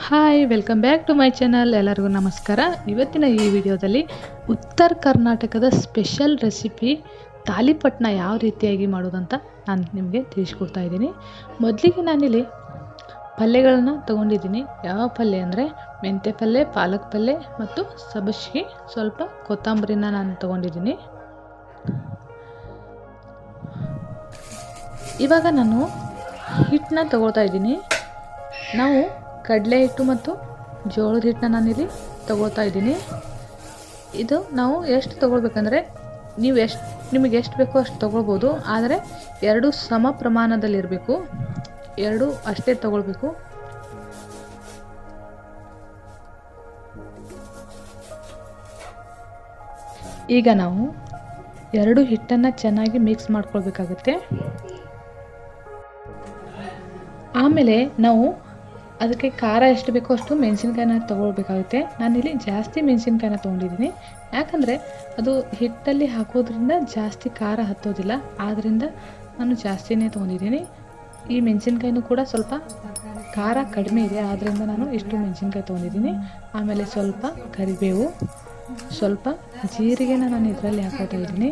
Hi welcome back to my channel. ಎಲ್ಲರಿಗೂ ನಮಸ್ಕಾರ. ಇವತ್ತಿನ ಈ ವಿಡಿಯೋದಲ್ಲಿ ಉತ್ತರ ಕರ್ನಾಟಕದ ಸ್ಪೆಷಲ್ ರೆಸಿಪಿ ತಾಲಿಪಟ್ಟನ್ನ ಯಾವ ರೀತಿಯಾಗಿ ಮಾಡೋದಂತ ನಾನು ನಿಮಗೆ ತಿಳಿಸ್ಕೊಡ್ತಾ ಇದ್ದೀನಿ. ಮೊದಲಿಗೆ ನಾನಿಲ್ಲಿ ಪಲ್ಯಗಳನ್ನು ತೊಗೊಂಡಿದ್ದೀನಿ. ಯಾವ ಪಲ್ಯ ಅಂದರೆ ಮೆಂತ್ಯ ಪಲ್ಯ, ಪಾಲಕ್ ಪಲ್ಯ ಮತ್ತು ಸಬ್ಬಸಿಗೆ, ಸ್ವಲ್ಪ ಕೊತ್ತಂಬರಿನ ನಾನು ತೊಗೊಂಡಿದ್ದೀನಿ. ಇವಾಗ ನಾನು ಹಿಟ್ಟನ್ನ ತಗೊಳ್ತಾ ಇದ್ದೀನಿ. ನಾವು ಕಡಲೆ ಹಿಟ್ಟು ಮತ್ತು ಜೋಳದ ಹಿಟ್ಟನ್ನ ನಾನಿಲ್ಲಿ ತಗೊಳ್ತಾ ಇದ್ದೀನಿ. ಇದು ನಾವು ಎಷ್ಟು ತೊಗೊಳ್ಬೇಕಂದ್ರೆ ನಿಮಗೆ ಎಷ್ಟು ಬೇಕೋ ಅಷ್ಟು ತೊಗೊಳ್ಬೋದು. ಆದರೆ ಎರಡು ಸಮ ಪ್ರಮಾಣದಲ್ಲಿರಬೇಕು, ಎರಡು ಅಷ್ಟೇ ತೊಗೊಳ್ಬೇಕು. ಈಗ ನಾವು ಎರಡು ಹಿಟ್ಟನ್ನು ಚೆನ್ನಾಗಿ ಮಿಕ್ಸ್ ಮಾಡ್ಕೊಳ್ಬೇಕಾಗುತ್ತೆ. ಆಮೇಲೆ ನಾವು ಅದಕ್ಕೆ ಖಾರ ಎಷ್ಟು ಬೇಕೋ ಅಷ್ಟು ಮೆಣಸಿನ್ಕಾಯಿನ ತೊಗೊಳ್ಬೇಕಾಗುತ್ತೆ. ನಾನಿಲ್ಲಿ ಜಾಸ್ತಿ ಮೆಣಸಿನ್ಕಾಯಿನ ತೊಗೊಂಡಿದ್ದೀನಿ, ಯಾಕಂದರೆ ಅದು ಹಿಟ್ಟಲ್ಲಿ ಹಾಕೋದ್ರಿಂದ ಜಾಸ್ತಿ ಖಾರ ಹತ್ತೋದಿಲ್ಲ. ಆದ್ದರಿಂದ ನಾನು ಜಾಸ್ತಿನೇ ತೊಗೊಂಡಿದ್ದೀನಿ. ಈ ಮೆಣಸಿನ್ಕಾಯಿನೂ ಕೂಡ ಸ್ವಲ್ಪ ಖಾರ ಕಡಿಮೆ ಇದೆ, ಆದ್ದರಿಂದ ನಾನು ಇಷ್ಟು ಮೆಣಸಿನ್ಕಾಯಿ ತೊಗೊಂಡಿದ್ದೀನಿ. ಆಮೇಲೆ ಸ್ವಲ್ಪ ಕರಿಬೇವು, ಸ್ವಲ್ಪ ಜೀರಿಗೆನ ನಾನು ಇದರಲ್ಲಿ ಹಾಕೋತಾ ಇದ್ದೀನಿ.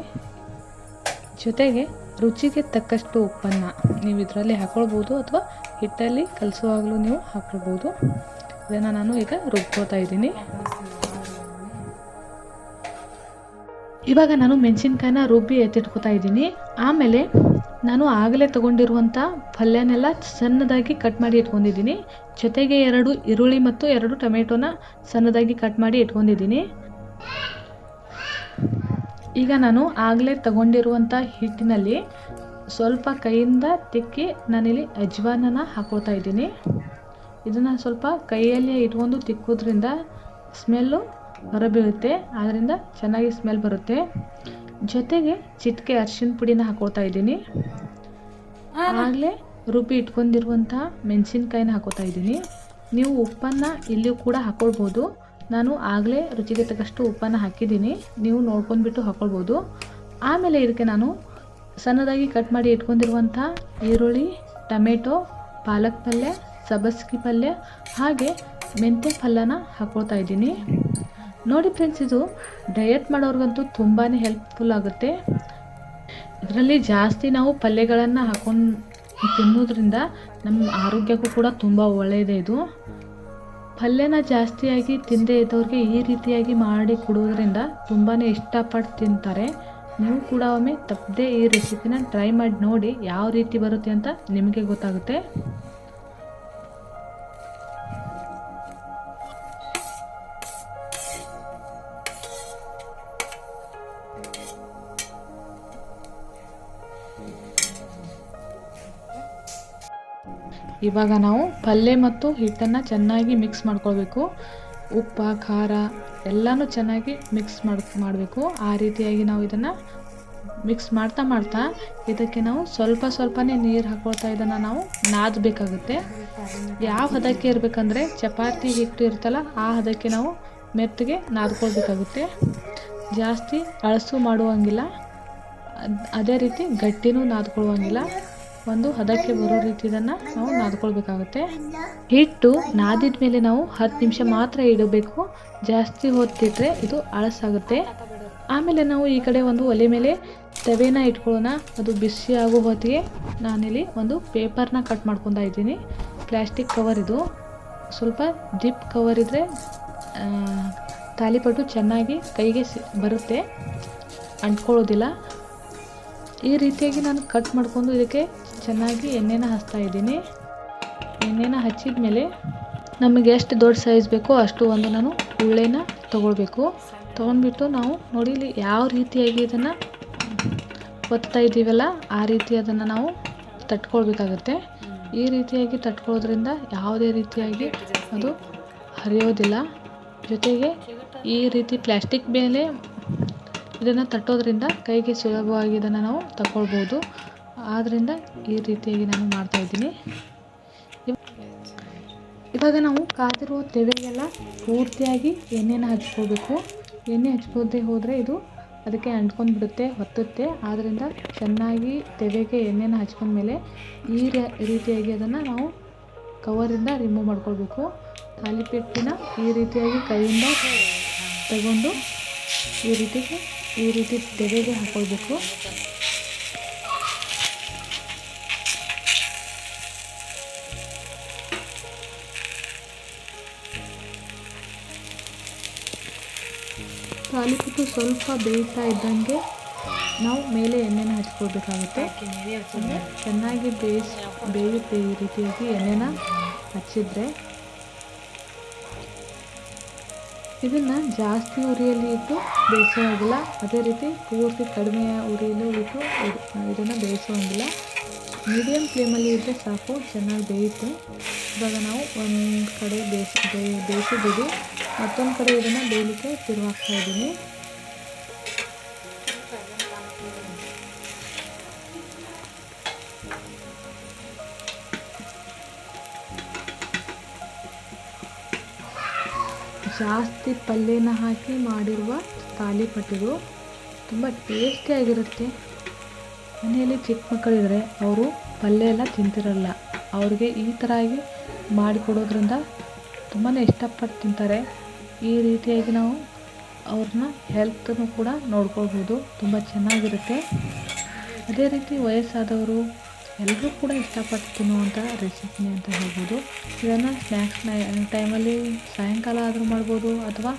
ಜೊತೆಗೆ ರುಚಿಗೆ ತಕ್ಕಷ್ಟು ಉಪ್ಪನ್ನು ನೀವು ಇದರಲ್ಲಿ ಹಾಕ್ಕೊಳ್ಬೋದು ಅಥವಾ ಹಿಟ್ಟಲ್ಲಿ ಕಲಸುವಾಗಲೂ ನೀವು ಹಾಕ್ಕೊಳ್ಬೋದು. ಇದನ್ನು ನಾನು ಈಗ ರುಬ್ಕೋತಾ ಇದ್ದೀನಿ. ಇವಾಗ ನಾನು ಮೆಣಸಿನ್ಕಾಯಿನ ರುಬ್ಬಿ ಎತ್ತಿಟ್ಕೋತಾ ಇದ್ದೀನಿ. ಆಮೇಲೆ ನಾನು ಆಗಲೇ ತೊಗೊಂಡಿರುವಂಥ ಪಲ್ಯನೆಲ್ಲ ಸಣ್ಣದಾಗಿ ಕಟ್ ಮಾಡಿ ಇಟ್ಕೊಂಡಿದ್ದೀನಿ. ಜೊತೆಗೆ 2 ಈರುಳ್ಳಿ ಮತ್ತು 2 ಟೊಮೆಟೊನ ಸಣ್ಣದಾಗಿ ಕಟ್ ಮಾಡಿ ಇಟ್ಕೊಂಡಿದ್ದೀನಿ. ಈಗ ನಾನು ಆಗಲೇ ತಗೊಂಡಿರುವಂಥ ಹಿಟ್ಟಿನಲ್ಲಿ ಸ್ವಲ್ಪ ಕೈಯಿಂದ ತಿಕ್ಕಿ ನಾನಿಲ್ಲಿ ಅಜ್ವಾನನ ಹಾಕೋತಾ ಇದ್ದೀನಿ. ಇದನ್ನು ಸ್ವಲ್ಪ ಕೈಯಲ್ಲೇ ಇಟ್ಕೊಂಡು ತಿಕ್ಕೋದ್ರಿಂದ ಸ್ಮೆಲ್ಲು ಹೊರಬೀಳುತ್ತೆ, ಆದ್ದರಿಂದ ಚೆನ್ನಾಗಿ ಸ್ಮೆಲ್ ಬರುತ್ತೆ. ಜೊತೆಗೆ ಚಿಟಿಕೆ ಅರಿಶಿನ ಪುಡಿನ ಹಾಕೋತಾ ಇದ್ದೀನಿ. ಆಗಲೇ ರುಬ್ಬಿ ಇಟ್ಕೊಂಡಿರುವಂಥ ಮೆಣಸಿನ್ಕಾಯಿನ ಹಾಕೋತಾ ಇದ್ದೀನಿ. ನೀವು ಉಪ್ಪನ್ನು ಇಲ್ಲಿಯೂ ಕೂಡ ಹಾಕ್ಕೊಳ್ಬೋದು. ನಾನು ಆಗಲೇ ರುಚಿಗೆ ತಕ್ಕಷ್ಟು ಉಪ್ಪನ್ನು ಹಾಕಿದ್ದೀನಿ, ನೀವು ನೋಡ್ಕೊಂಡ್ಬಿಟ್ಟು ಹಾಕ್ಕೊಳ್ಬೋದು. ಆಮೇಲೆ ಇದಕ್ಕೆ ನಾನು ಸಣ್ಣದಾಗಿ ಕಟ್ ಮಾಡಿ ಇಟ್ಕೊಂಡಿರುವಂಥ ಈರುಳ್ಳಿ, ಟೊಮೆಟೊ, ಪಾಲಕ್ ಪಲ್ಯ, ಸಬ್ಬಸಿಗೆ ಪಲ್ಯ ಹಾಗೆ ಮೆಂತ್ಯ ಪಲ್ಯನ ಹಾಕ್ಕೊಳ್ತಾ ಇದ್ದೀನಿ. ನೋಡಿ ಫ್ರೆಂಡ್ಸ್, ಇದು ಡಯಟ್ ಮಾಡೋರ್ಗಂತೂ ತುಂಬಾ ಹೆಲ್ಪ್ಫುಲ್ ಆಗುತ್ತೆ. ಇದರಲ್ಲಿ ಜಾಸ್ತಿ ನಾವು ಪಲ್ಯಗಳನ್ನು ಹಾಕೊಂಡು ತಿನ್ನೋದ್ರಿಂದ ನಮ್ಮ ಆರೋಗ್ಯಕ್ಕೂ ಕೂಡ ತುಂಬ ಒಳ್ಳೆಯದೇ. ಇದು ಪಲ್ಯನ ಜಾಸ್ತಿಯಾಗಿ ತಿಂದೇ ಇದ್ದವ್ರಿಗೆ ಈ ರೀತಿಯಾಗಿ ಮಾಡಿ ಕೊಡೋದ್ರಿಂದ ತುಂಬಾ ಇಷ್ಟಪಟ್ಟು ತಿಂತಾರೆ. ನೀವು ಕೂಡ ಒಮ್ಮೆ ತಪ್ಪದೆ ಈ ರೆಸಿಪಿನ ಟ್ರೈ ಮಾಡಿ ನೋಡಿ, ಯಾವ ರೀತಿ ಬರುತ್ತೆ ಅಂತ ನಿಮಗೆ ಗೊತ್ತಾಗುತ್ತೆ. ಇವಾಗ ನಾವು ಪಲ್ಯ ಮತ್ತು ಹಿಟ್ಟನ್ನು ಚೆನ್ನಾಗಿ ಮಿಕ್ಸ್ ಮಾಡ್ಕೊಳ್ಬೇಕು. ಉಪ್ಪು, ಖಾರ ಎಲ್ಲನೂ ಚೆನ್ನಾಗಿ ಮಿಕ್ಸ್ ಮಾಡಬೇಕು. ಆ ರೀತಿಯಾಗಿ ನಾವು ಇದನ್ನು ಮಿಕ್ಸ್ ಮಾಡ್ತಾ ಇದಕ್ಕೆ ನಾವು ಸ್ವಲ್ಪನೇ ನೀರು ಹಾಕ್ಕೊಳ್ತಾ ಇದನ್ನು ನಾವು ನಾದಬೇಕಾಗುತ್ತೆ. ಯಾವ ಹದಕ್ಕೆ ಇರಬೇಕಂದ್ರೆ ಚಪಾತಿ ಹಿಟ್ಟು ಇರುತ್ತಲ್ಲ ಆ ಹದಕ್ಕೆ ನಾವು ಮೆತ್ತಗೆ ನಾದ್ಕೊಳ್ಬೇಕಾಗುತ್ತೆ. ಜಾಸ್ತಿ ಅಳಸು ಮಾಡುವಂಗಿಲ್ಲ, ಅದೇ ರೀತಿ ಗಟ್ಟಿನೂ ನಾದ್ಕೊಳ್ಳುವಂಗಿಲ್ಲ. ಒಂದು ಹದಕ್ಕೆ ಬರೋ ರೀತಿ ಇದನ್ನು ನಾವು ನಾದ್ಕೊಳ್ಬೇಕಾಗುತ್ತೆ. ಹಿಟ್ಟು ನಾದಿದ ಮೇಲೆ ನಾವು 10 ನಿಮಿಷ ಮಾತ್ರ ಇಡಬೇಕು. ಜಾಸ್ತಿ ಹೊತ್ತಿಟ್ರೆ ಇದು ಅಳಸಾಗುತ್ತೆ. ಆಮೇಲೆ ನಾವು ಈ ಕಡೆ ಒಂದು ಒಲೆ ಮೇಲೆ ತವೆನ ಇಟ್ಕೊಳ್ಳೋಣ. ಅದು ಬಿಸಿ ಆಗೋ ಹೊತ್ತಿಗೆ ನಾನಿಲ್ಲಿ ಒಂದು ಪೇಪರ್ನ ಕಟ್ ಮಾಡ್ಕೊತಾ ಇದ್ದೀನಿ. ಪ್ಲಾಸ್ಟಿಕ್ ಕವರ್ ಇದು. ಸ್ವಲ್ಪ ಜಿಪ್ ಕವರ್ ಇದ್ದರೆ ತಾಲಿಪಟ್ಟು ಚೆನ್ನಾಗಿ ಕೈಗೆ ಬರುತ್ತೆ, ಅಂಟ್ಕೊಳ್ಳೋದಿಲ್ಲ. ಈ ರೀತಿಯಾಗಿ ನಾನು ಕಟ್ ಮಾಡ್ಕೊಂಡು ಇದಕ್ಕೆ ಚೆನ್ನಾಗಿ ಎಣ್ಣೆನ ಹಚ್ತಾ ಇದ್ದೀನಿ. ಎಣ್ಣೆನ ಹಚ್ಚಿದ ಮೇಲೆ ನಮಗೆ ಎಷ್ಟು ದೊಡ್ಡ ಸೈಜ್ ಬೇಕೋ ಅಷ್ಟು ಒಂದು ನಾನು ಉಳ್ಳೆನ ತೊಗೊಂಡ್ಬಿಟ್ಟು ನಾವು ನೋಡಿ ಇಲ್ಲಿ ಯಾವ ರೀತಿಯಾಗಿ ಇದನ್ನು ಒತ್ತಾ ಇದ್ದೀವಲ್ಲ ಆ ರೀತಿ ಅದನ್ನು ನಾವು ತಟ್ಕೊಳ್ಬೇಕಾಗತ್ತೆ. ಈ ರೀತಿಯಾಗಿ ತಟ್ಕೊಳ್ಳೋದ್ರಿಂದ ಯಾವುದೇ ರೀತಿಯಾಗಿ ಅದು ಹರಿಯೋದಿಲ್ಲ. ಜೊತೆಗೆ ಈ ರೀತಿ ಪ್ಲಾಸ್ಟಿಕ್ ಮೇಲೆ ಇದನ್ನು ತಟ್ಟೋದ್ರಿಂದ ಕೈಗೆ ಸುಲಭವಾಗಿ ಇದನ್ನು ನಾವು ತಗೊಳ್ಬೋದು. ಆದ್ದರಿಂದ ಈ ರೀತಿಯಾಗಿ ನಾನು ಮಾಡ್ತಾಯಿದ್ದೀನಿ. ಇವಾಗ ನಾವು ಕಾದಿರುವ ತೆವೆಗೆಲ್ಲ ಪೂರ್ತಿಯಾಗಿ ಎಣ್ಣೆನ ಹಚ್ಕೋಬೇಕು. ಎಣ್ಣೆ ಹಚ್ಕೋದೇ ಹೋದರೆ ಇದು ಅದಕ್ಕೆ ಅಂಟ್ಕೊಂಡ್ಬಿಡುತ್ತೆ, ಹೊತ್ತುತ್ತೆ. ಆದ್ದರಿಂದ ಚೆನ್ನಾಗಿ ತೆವೆಗೆ ಎಣ್ಣೆನ ಹಚ್ಕೊಂಡ್ಮೇಲೆ ಈ ರೀತಿಯಾಗಿ ಅದನ್ನು ನಾವು ಕವರಿಂದ ರಿಮೂವ್ ಮಾಡ್ಕೊಳ್ಬೇಕು. ತಾಲಿಪಟ್ಟಿನ ಈ ರೀತಿಯಾಗಿ ಕೈಯಿಂದ ತಗೊಂಡು ಈ ರೀತಿ ತೆಗೆಗೆ ಹಾಕೊಳ್ಬೇಕು. ತಾಲಿಪಟ್ಟು ಸ್ವಲ್ಪ ಬೇಯ್ತಾ ಇದ್ದಂಗೆ ನಾವು ಮೇಲೆ ಎಣ್ಣೆನ ಹಚ್ಕೊಳ್ಬೇಕಾಗುತ್ತೆ. ಚೆನ್ನಾಗಿ ಬೇಯುತ್ತೆ ಈ ರೀತಿಯಾಗಿ ಎಣ್ಣೆನ ಹಚ್ಚಿದ್ರೆ. ಇದನ್ನು ಜಾಸ್ತಿ ಉರಿಯಲ್ಲಿ ಇಟ್ಟು ಬೇಯಿಸೋಂಗಿಲ್ಲ, ಅದೇ ರೀತಿ ಪೂರ್ತಿ ಕಡಿಮೆ ಉರಿಯಲ್ಲೂ ಇಟ್ಟು ಇದನ್ನು ಬೇಯಿಸೋಂಗಿಲ್ಲ. ಮೀಡಿಯಮ್ ಫ್ಲೇಮಲ್ಲಿ ಇದ್ದರೆ ಸಾಕು, ಚೆನ್ನಾಗಿ ಬೇಯುತ್ತೆ. ಇವಾಗ ನಾವು ಒಂದು ಕಡೆ ಬೇಯಿಸಿದ್ದೀವಿ, ಮತ್ತೊಂದು ಕಡೆ ಇದನ್ನು ಬೇಯಲಿಕ್ಕೆ ತಿರುವಾಗ್ತಾ ಇದ್ದೀನಿ. ಜಾಸ್ತಿ ಪಲ್ಯನ ಹಾಕಿ ಮಾಡಿರುವ ತಾಲಿಪಟ್ಟಿಗಳು ತುಂಬ ಟೇಸ್ಟಿಯಾಗಿರುತ್ತೆ. ಮನೆಯಲ್ಲಿ ಚಿಕ್ಕ ಮಕ್ಕಳಿದ್ರೆ ಅವರು ಪಲ್ಯ ಎಲ್ಲ ತಿಂತಿರಲ್ಲ, ಅವ್ರಿಗೆ ಈ ಥರ ಆಗಿ ಮಾಡಿಕೊಡೋದ್ರಿಂದ ತುಂಬಾ ಇಷ್ಟಪಟ್ಟು ತಿಂತಾರೆ. ಈ ರೀತಿಯಾಗಿ ನಾವು ಅವ್ರನ್ನ ಹೆಲ್ತನ್ನು ಕೂಡ ನೋಡ್ಕೊಳ್ಬೋದು, ತುಂಬ ಚೆನ್ನಾಗಿರುತ್ತೆ. ಅದೇ ರೀತಿ ವಯಸ್ಸಾದವರು ಎಲ್ಲರೂ ಕೂಡ ಇಷ್ಟಪಟ್ಟು ತಿನ್ನುವಂಥ ರೆಸಿಪಿನೇ ಅಂತ ಹೇಳ್ಬೋದು. ಇದನ್ನು ಸ್ನ್ಯಾಕ್ಸ್ ಟೈಮಲ್ಲಿ ಸಾಯಂಕಾಲ ಆದರೂ ಮಾಡ್ಬೋದು, ಅಥವಾ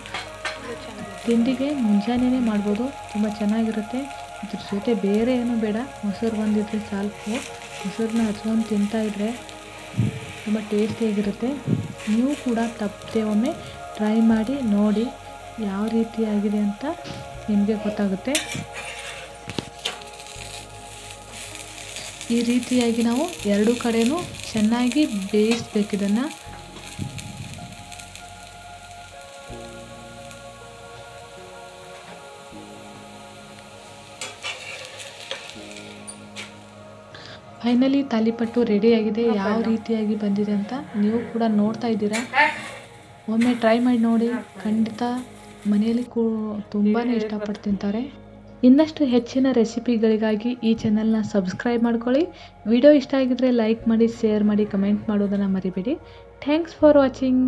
ತಿಂಡಿಗೆ ಮುಂಜಾನೆಯೇ ಮಾಡ್ಬೋದು. ತುಂಬ ಚೆನ್ನಾಗಿರುತ್ತೆ. ಇದ್ರ ಜೊತೆ ಬೇರೆ ಏನೂ ಬೇಡ, ಮೊಸರು ಬಂದಿದ್ರೆ ಸಾಕು. ಮೊಸರನ್ನ ಹಚ್ಕೊಂಡು ತಿಂತಾಯಿದ್ರೆ ತುಂಬ ಟೇಸ್ಟಿಯಾಗಿರುತ್ತೆ. ನೀವು ಕೂಡ ತಪ್ಪದೆ ಒಮ್ಮೆ ಟ್ರೈ ಮಾಡಿ ನೋಡಿ, ಯಾವ ರೀತಿಯಾಗಿದೆ ಅಂತ ನಿಮಗೆ ಗೊತ್ತಾಗುತ್ತೆ. ಈ ರೀತಿಯಾಗಿ ನಾವು ಎರಡೂ ಕಡೆನೂ ಚೆನ್ನಾಗಿ ಬೇಯಿಸ್ಬೇಕು ಇದನ್ನು. ಫೈನಲಿ ತಾಲಿಪಟ್ಟು ರೆಡಿಯಾಗಿದೆ. ಯಾವ ರೀತಿಯಾಗಿ ಬಂದಿದೆ ಅಂತ ನೀವು ಕೂಡ ನೋಡ್ತಾ ಇದ್ದೀರಾ. ಒಮ್ಮೆ ಟ್ರೈ ಮಾಡಿ ನೋಡಿ, ಖಂಡಿತ ಮನೆಯಲ್ಲಿ ತುಂಬಾ ಇಷ್ಟಪಟ್ಟು ತಿಂತಾರೆ. ಇನ್ನಷ್ಟು ಹೆಚ್ಚಿನ ರೆಸಿಪಿಗಳಿಗಾಗಿ ಈ ಚಾನಲ್ನ ಸಬ್ಸ್ಕ್ರೈಬ್ ಮಾಡ್ಕೊಳ್ಳಿ. ವಿಡಿಯೋ ಇಷ್ಟ ಆಗಿದ್ರೆ ಲೈಕ್ ಮಾಡಿ, ಶೇರ್ ಮಾಡಿ, ಕಮೆಂಟ್ ಮಾಡೋದನ್ನು ಮರಿಬೇಡಿ. Thanks for watching.